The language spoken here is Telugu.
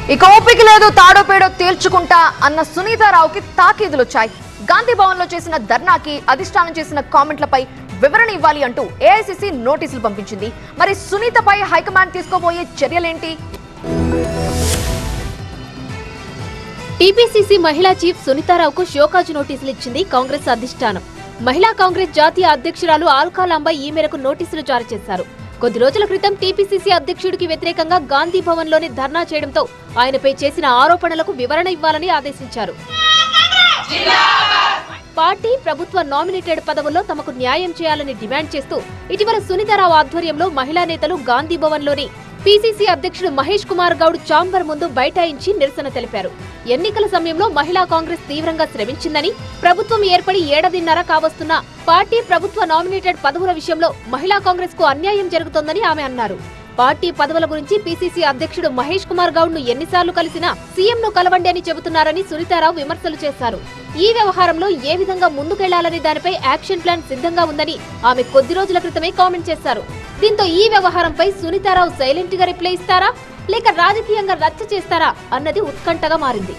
ఇక ఓపిక లేదు తాడో పేడో తేల్చుకుంటా అన్న సునీతారావుకి తాకీదులొచ్చాయి. గాంధీ భవన్ లో చేసిన ధర్నాకి అధిష్టానం చేసిన కామెంట్లపై వివరణ ఇవ్వాలి అంటూ ఏఐసీసీ నోటీసులు పంపించింది. మరి సునీతపై హైకమాండ్ తీసుకోబోయే చర్యలేంటి? టీపీసీసీ మహిళా చీఫ్ సునీతారావుకు షోకాజు నోటీసులు ఇచ్చింది కాంగ్రెస్ అధిష్టానం. మహిళా కాంగ్రెస్ జాతీయ అధ్యక్షురాలు ఆల్కాలాంబా ఈ మేరకు నోటీసులు జారీ చేశారు. కొద్ది రోజుల క్రితం టీపీసీసీ అధ్యక్షుడికి వ్యతిరేకంగా గాంధీ భవన్ లోని ధర్నా చేయడంతో ఆయనపై చేసిన ఆరోపణలకు వివరణ ఇవ్వాలని ఆదేశించారు. పార్టీ ప్రభుత్వ నామినేటెడ్ పదవుల్లో తమకు న్యాయం చేయాలని డిమాండ్ చేస్తూ ఇటీవల సునీతారావు ఆధ్వర్యంలో మహిళా నేతలు గాంధీ భవన్ లోని పీసీసీ అధ్యక్షుడు మహేష్ కుమార్ గౌడ్ ఛాంబర్ ముందు బైఠాయించి నిరసన తెలిపారు. ఎన్నికల సమయంలో మహిళా కాంగ్రెస్ తీవ్రంగా శ్రమించిందని, ప్రభుత్వం ఏర్పడి ఏడాదిన్నర కావస్తున్న పార్టీ ప్రభుత్వ నామినేటెడ్ పదవుల విషయంలో మహిళా కాంగ్రెస్ కు అన్యాయం జరుగుతోందని ఆమె అన్నారు. పార్టీ పదవుల గురించి పీసీసీ అధ్యక్షుడు మహేష్ కుమార్ గౌడ్ ను ఎన్నిసార్లు కలిసినా సీఎంను కలవండి అని చెబుతున్నారని సునీతారావు విమర్శలు చేశారు. ఈ వ్యవహారంలో ఏ విధంగా ముందుకెళ్లాలని దానిపై యాక్షన్ ప్లాన్ సిద్ధంగా ఉందని ఆమె కొద్ది రోజుల క్రితమే కామెంట్ చేశారు. దీంతో ఈ వ్యవహారంపై సునీతారావు సైలెంట్ గా రిప్లై ఇస్తారా లేక రాజకీయంగా రచ్చ చేస్తారా అన్నది ఉత్కంఠగా మారింది.